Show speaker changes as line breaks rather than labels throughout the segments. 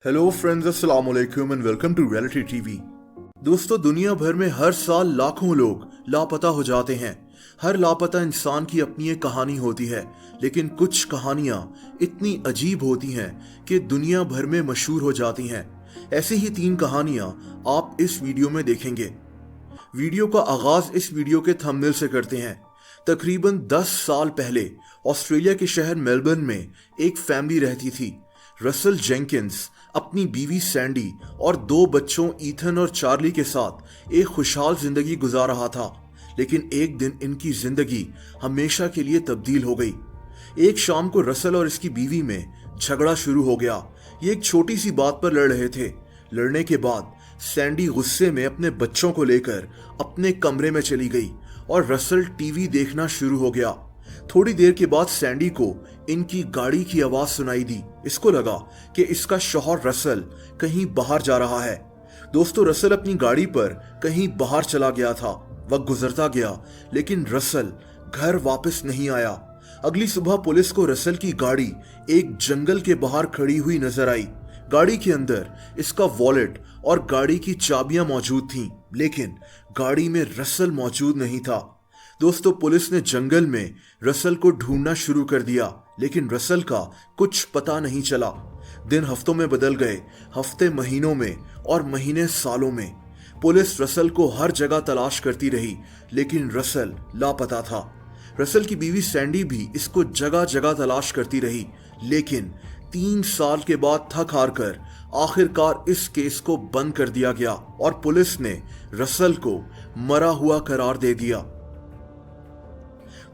Hello friends, अस्सलाम वालेकुम and welcome to reality TV. दोस्तों, दुनिया भर में हर साल लाखों लोग लापता हो जाते हैं। हर लापता इंसान की अपनी एक कहानी होती है, लेकिन कुछ कहानियां इतनी अजीब होती हैं कि दुनिया भर में मशहूर हो जाती हैं। ऐसी ही 3 कहानियां आप इस वीडियो में देखेंगे। वीडियो का आगाज इस वीडियो के थंबनेल से करते हैं। तकरीबन 10 साल पहले ऑस्ट्रेलिया के शहर मेलबर्न में एक फैमिली रहती थी। रसल जेंकिंस अपनी बीवी सैंडी और 2 बच्चों ईथन और चार्ली के साथ एक खुशहाल जिंदगी गुजार रहा था। लेकिन एक दिन इनकी जिंदगी हमेशा के लिए तब्दील हो गई। एक शाम को रसल और इसकी बीवी में झगड़ा शुरू हो गया। ये एक छोटी सी बात पर लड़ रहे थे। लड़ने के बाद सैंडी गुस्से में अपने बच्चों को लेकर अपने कमरे में चली गई और रसल टीवी देखना शुरू हो गया। थोड़ी देर के बाद सैंडी को इनकी गाड़ी की आवाज सुनाई दी। इसको लगा कि इसका शौहर रसल कहीं बाहर जा रहा है। दोस्तों, रसल अपनी गाड़ी पर कहीं बाहर चला गया था। वक्त गुजरता गया, लेकिन रसल घर वापस नहीं आया। अगली सुबह पुलिस को रसल की गाड़ी एक जंगल के बाहर खड़ी हुई नजर आई। गाड़ी के अंदर इसका वॉलेट और गाड़ी की चाबियां मौजूद थीं, लेकिन गाड़ी में रसल मौजूद नहीं था। दोस्तों, पुलिस ने जंगल में रसल को ढूंढना शुरू कर दिया, लेकिन रसल का कुछ पता नहीं चला। दिन हफ्तों में बदल गए, हफ्ते महीनों में और महीने सालों में। पुलिस रसल को हर जगह तलाश करती रही, लेकिन रसल लापता था। रसल की बीवी सैंडी भी इसको जगह जगह तलाश करती रही, लेकिन 3 साल के बाद थक हार कर आखिरकार इस केस को बंद कर दिया गया और पुलिस ने रसल को मरा हुआ करार दे दिया।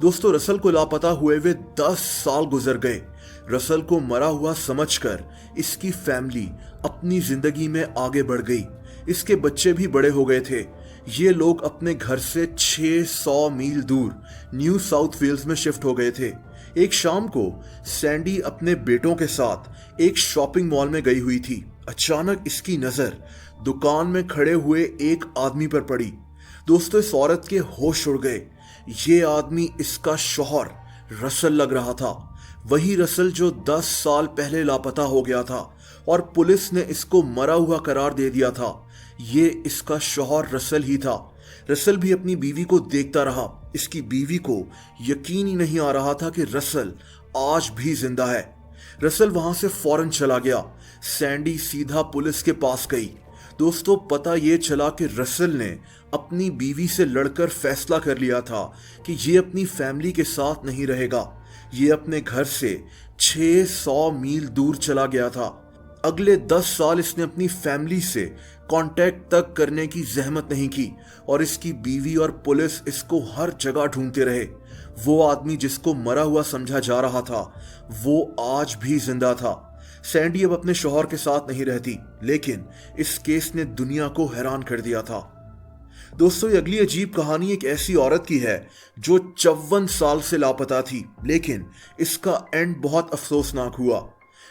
दोस्तों, रसल को लापता हुए 10 साल गुजर गए। रसल को मरा हुआ समझकर इसकी फैमिली अपनी जिंदगी में आगे बढ़ गई। इसके बच्चे भी बड़े हो गए थे। ये लोग अपने घर से 600 मील दूर न्यू साउथ वेल्स में शिफ्ट हो गए थे। एक शाम को सैंडी अपने बेटों के साथ एक शॉपिंग मॉल में गई हुई थी। अचानक इसकी नजर दुकान में खड़े हुए एक आदमी पर पड़ी। दोस्तों, इस औरत के होश उड़ गए। ये आदमी इसका शौहर रसल लग रहा था। वही रसल जो 10 साल पहले लापता हो गया था और पुलिस ने इसको मरा हुआ करार दे दिया था। ये इसका शौहर रसल ही था। रसल भी अपनी बीवी को देखता रहा। इसकी बीवी को यकीन ही नहीं आ रहा था कि रसल आज भी जिंदा है। रसल वहां से फौरन चला गया। सैंडी सीधा पुलिस के पास गई। दोस्तों, पता ये चला कि रसल ने अपनी बीवी से लड़कर फैसला कर लिया था कि ये अपनी फैमिली के साथ नहीं रहेगा। ये अपने घर से 600 मील दूर चला गया था। अगले 10 साल इसने अपनी फैमिली से कांटेक्ट तक करने की जहमत नहीं की और इसकी बीवी और पुलिस इसको हर जगह ढूंढते रहे। वो आदमी जिसको मरा हुआ समझा जा रहा था, वो आज भी जिंदा था। सैंडी अब अपने शौहर के साथ नहीं रहती, लेकिन इस केस ने दुनिया को हैरान कर दिया था। दोस्तों, ये अगली अजीब कहानी एक ऐसी औरत की है जो 54 साल से लापता थी, लेकिन इसका एंड बहुत अफसोसनाक हुआ।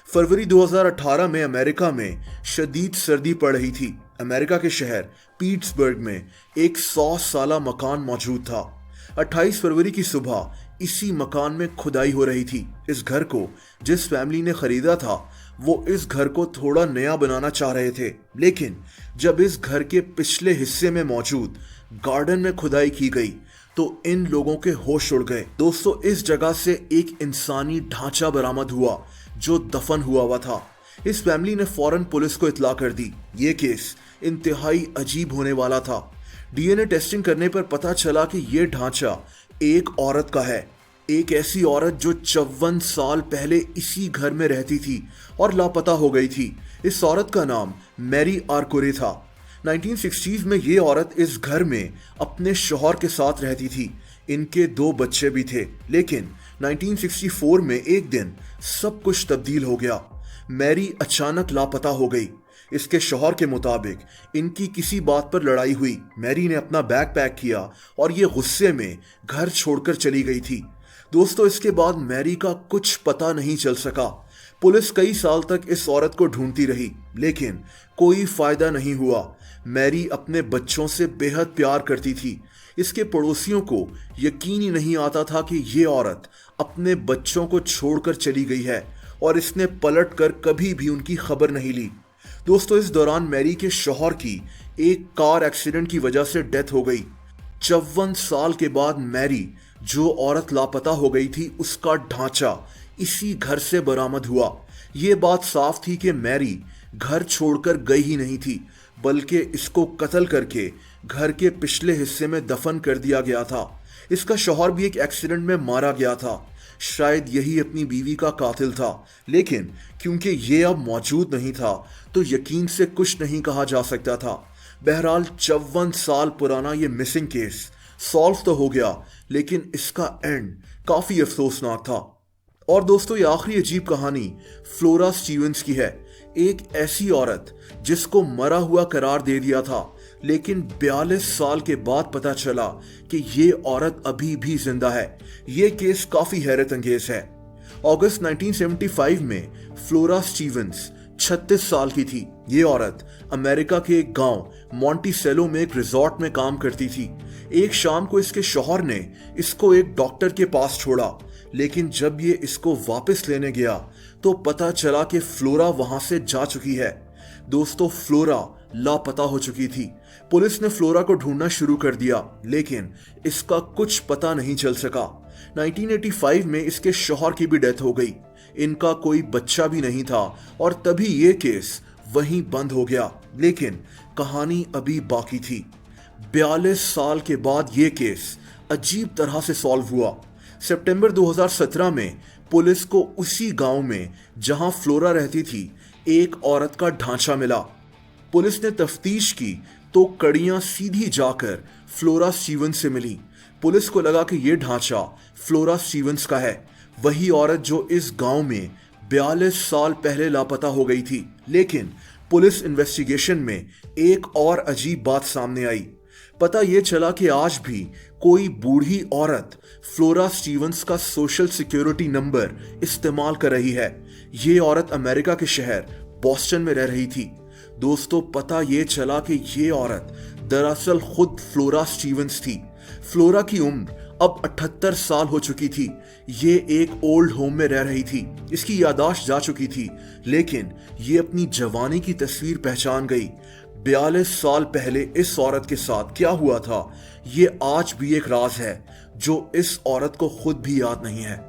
फरवरी 2018 में अमेरिका में शदीद सर्दी पड़ रही थी। अमेरिका के शहर पीट्सबर्ग में एक 100 साला मकान मौजूद था। 28 फरवरी की सुबह इसी मकान में खुदाई हो रही थी। इस घर को जिस फैमिली ने खरीदा था, वो इस घर को थोड़ा नया बनाना चाह रहे थे, लेकिन जब इस घर के पिछले हिस्से में मौजूद गार्डन में खुदाई की गई तो इन लोगों के होश उड़ गए। दोस्तों, इस जगह से एक इंसानी ढांचा बरामद हुआ जो दफन हुआ था। इस फैमिली ने फौरन पुलिस को इत्तला कर दी। ये केस इंतहाई अजीब होने वाला था। डीएनए टेस्टिंग करने पर पता चला कि यह ढांचा एक औरत का है। एक ऐसी औरत जो 54 साल पहले इसी घर में रहती थी और लापता हो गई थी। इस औरत का नाम मैरी आर्कोरे था। 1960s में ये औरत इस घर में अपने शौहर के साथ रहती थी। इनके 2 बच्चे भी थे, लेकिन 1964 में एक दिन सब कुछ तब्दील हो गया। मैरी अचानक लापता हो गई। इसके शौहर के मुताबिक इनकी किसी बात पर लड़ाई हुई। मैरी ने अपना बैग पैक किया और ये गुस्से में घर छोड़कर चली गई थी। दोस्तों, इसके बाद मैरी का कुछ पता नहीं चल सका। पुलिस कई साल तक इस औरत को ढूंढती रही, लेकिन कोई फायदा नहीं हुआ। मैरी अपने बच्चों से बेहद प्यार करती थी। इसके पड़ोसियों को यकीन ही नहीं आता था कि ये औरत अपने बच्चों को छोड़कर चली गई है और इसने पलट कर कभी भी उनकी खबर नहीं ली। दोस्तों इस दौरान मैरी के शौहर की एक कार एक्सीडेंट की वजह से डेथ हो गई। 54 साल के बाद मैरी, जो औरत लापता हो गई थी, उसका ढांचा इसी घर से बरामद हुआ। ये बात साफ थी कि मैरी घर छोड़कर गई ही नहीं थी, बल्कि इसको कत्ल करके घर के पिछले हिस्से में दफन कर दिया गया था। इसका शौहर भी एक एक्सीडेंट में मारा गया था। शायद यही अपनी बीवी का कातिल था, लेकिन क्योंकि ये अब मौजूद नहीं था तो यकीन से कुछ नहीं कहा जा सकता था। बहरहाल 54 साल पुराना ये मिसिंग केस सॉल्व तो हो गया, लेकिन इसका एंड काफी अफसोसनाक था। और दोस्तों ये आखिरी अजीब कहानी फ्लोरा स्टीवंस की है। एक ऐसी औरत जिसको मरा हुआ करार दे दिया था, लेकिन 42 साल के बाद पता चला कि ये औरत अभी भी जिंदा है। ये केस काफी हैरत अंगेज है। अगस्त 1975 में फ्लोरा स्टीवंस 36 साल की थी। ये औरत अमेरिका के एक गांव मॉन्टिसेलो में एक रिजॉर्ट में काम करती थी। एक शाम को इसके शौहर ने इसको एक डॉक्टर के पास छोड़ा, लेकिन जब ये इसको वापस लेने गया तो पता चला कि फ्लोरा वहां से जा चुकी है। दोस्तों फ्लोरा लापता हो चुकी थी। पुलिस ने फ्लोरा को ढूंढना शुरू कर दिया, लेकिन इसका कुछ पता नहीं चल सका। 1985 में इसके शौहर की भी डेथ हो गई। इनका कोई बच्चा भी नहीं था और तभी ये केस वहीं बंद हो गया। लेकिन कहानी अभी बाकी थी। 42 साल के बाद ये केस अजीब तरह से सॉल्व हुआ। सितंबर 2017 में पुलिस को उसी गांव में जहां फ्लोरा रहती थी एक औरत का ढांचा मिला। पुलिस ने तफ्तीश की तो कड़ियां सीधी जाकर फ्लोरा स्टीवंस से मिली। पुलिस को लगा कि यह ढांचा फ्लोरा स्टीवंस का है, वही औरत जो इस गांव में 42 साल पहले लापता हो गई थी। लेकिन पुलिस इन्वेस्टिगेशन में एक और अजीब बात सामने आई। पता यह चला कि आज भी कोई बूढ़ी औरत फ्लोरा स्टीवंस का सोशल सिक्योरिटी नंबर इस्तेमाल कर रही है। ये औरत अमेरिका के शहर बॉस्टन में रह रही थी। दोस्तों पता यह चला कि ये औरत दरअसल खुद फ्लोरा स्टीवंस थी। फ्लोरा की उम्र अब 78 साल हो चुकी थी। ये एक ओल्ड होम में रह रही थी। इसकी यादाश्त जा चुकी थी, लेकिन ये अपनी जवानी की तस्वीर पहचान गई। 42 साल पहले इस औरत के साथ क्या हुआ था, ये आज भी एक राज है जो इस औरत को खुद भी याद नहीं है।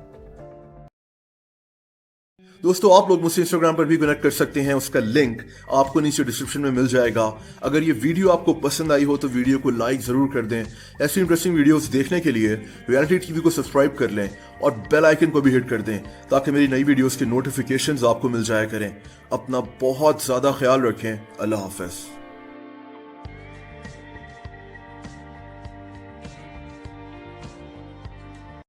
दोस्तों आप लोग मुझसे इंस्टाग्राम पर भी कनेक्ट कर सकते हैं, उसका लिंक आपको नीचे डिस्क्रिप्शन में मिल जाएगा। अगर ये वीडियो आपको पसंद आई हो तो वीडियो को लाइक जरूर कर दें। ऐसी इंटरेस्टिंग वीडियोस देखने के लिए रियलिटी टीवी को सब्सक्राइब कर लें और बेल आइकन को भी हिट कर दें, ताकि मेरी नई वीडियोस के नोटिफिकेशंस आपको मिल जाया करें। अपना बहुत ज्यादा ख्याल रखें। अल्लाह हाफिज।